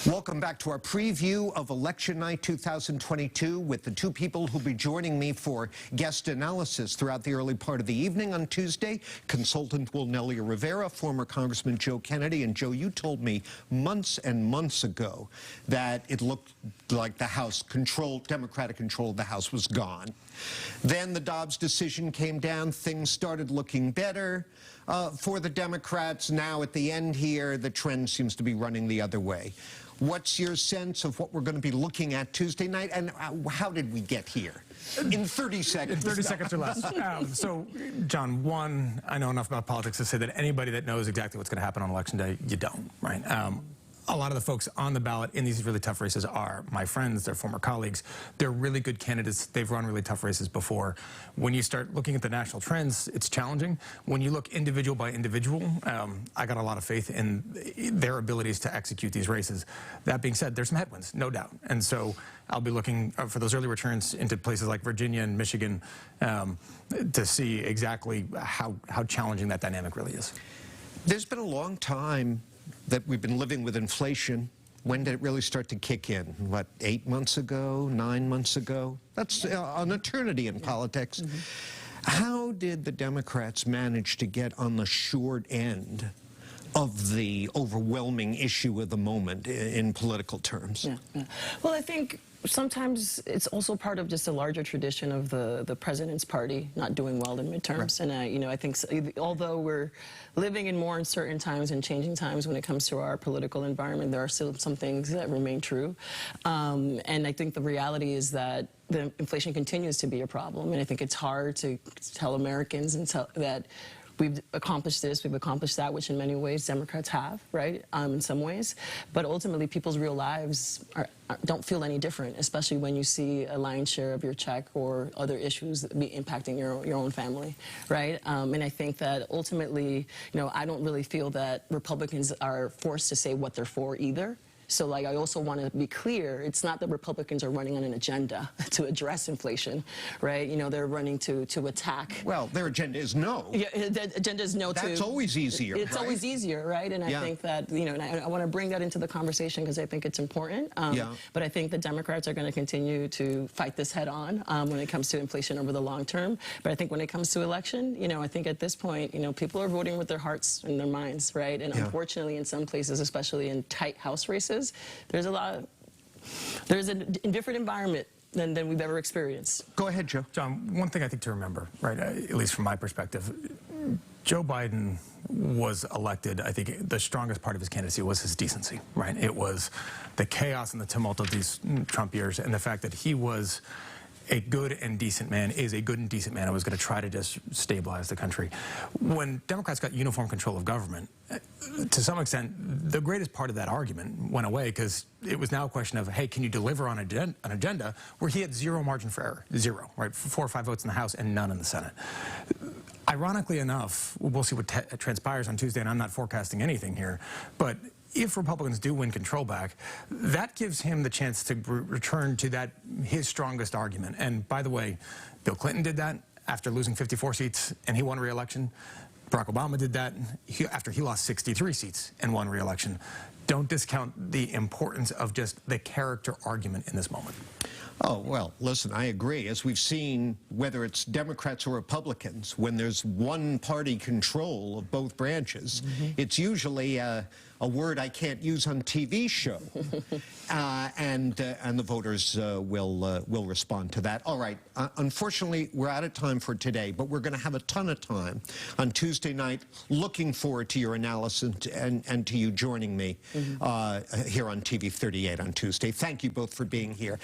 Welcome back to our preview of Election Night 2022 with the two people who'll be joining me for guest analysis throughout the early part of the evening on Tuesday. Consultant Wilnelia Rivera, former Congressman Joe Kennedy. And Joe, you told me months and months ago that it looked like the House control, Democratic control of the House was gone. Then the Dobbs decision came down. Things started looking better for the Democrats. Now at the end here, the trend seems to be running the other way. What's your sense of what we're going to be looking at Tuesday night, and how did we get here? In 30 seconds. 30 seconds or less. So, John, one, I know enough about politics to say that anybody that knows exactly what's going to happen on Election Day, you don't, right? A lot of the folks on the ballot in these really tough races are my friends, they're former colleagues. They're really good candidates. They've run really tough races before. When you start looking at the national trends, it's challenging. When you look individual by individual, I got a lot of faith in their abilities to execute these races. That being said, there's some headwinds, no doubt. And so I'll be looking for those early returns into places like Virginia and Michigan to see exactly how challenging that dynamic really is. There's been a long time that we've been living with inflation. When did it really start to kick in? What, 8 months ago, 9 months ago? That's an eternity in politics. How did the Democrats manage to get on the short end of the overwhelming issue of the moment in political terms? Well, I think sometimes it's also part of just a larger tradition of the president's party not doing well in midterms. Right. And I think although we're living in more uncertain times and changing times when it comes to our political environment, there are still some things that remain true. And I think the reality is that the inflation continues to be a problem. And I think it's hard to tell Americans that we've accomplished this, we've accomplished that, which in many ways Democrats have, right, in some ways. But ultimately, people's real lives don't feel any different, especially when you see a lion's share of your check or other issues that be impacting your own family, right? And I think that ultimately, I don't really feel that Republicans are forced to say what they're for either. So, I also want to be clear, it's not that Republicans are running on an agenda to address inflation, right? They're running to attack. Well, their agenda is no. Yeah, the agenda is no. That's always easier, It's right? always easier, right? And I think that, and I want to bring that into the conversation because I think it's important. But I think the Democrats are going to continue to fight this head on when it comes to inflation over the long term. But I think when it comes to election, I think at this point, people are voting with their hearts and their minds, right? And unfortunately, in some places, especially in tight House races, there's a different environment than we've ever experienced. Go ahead, Joe. John, one thing I think to remember, right, at least from my perspective, Joe Biden was elected. I think the strongest part of his candidacy was his decency, right? It was the chaos and the tumult of these Trump years and the fact that he was a good and decent man, is a good and decent man, and was going to try to just stabilize the country. When Democrats got uniform control of government, to some extent, the greatest part of that argument went away because it was now a question of, hey, can you deliver on an agenda where he had zero margin for error, zero, right? 4 or 5 votes in the House and none in the Senate. Ironically enough, we'll see what transpires on Tuesday, and I'm not forecasting anything here, but if Republicans do win control back, that gives him the chance to return to his strongest argument. And by the way, Bill Clinton did that after losing 54 seats and he won re-election. Barack Obama did that after he lost 63 seats and won re-election. Don't discount the importance of just the character argument in this moment. Oh, well, listen, I agree. As we've seen, whether it's Democrats or Republicans, when there's one-party control of both branches, it's usually a word I can't use on TV show, and the voters will respond to that. All right, unfortunately, we're out of time for today, but we're going to have a ton of time on Tuesday night. Looking forward to your analysis and to you joining me here on TV 38 on Tuesday. Thank you both for being here.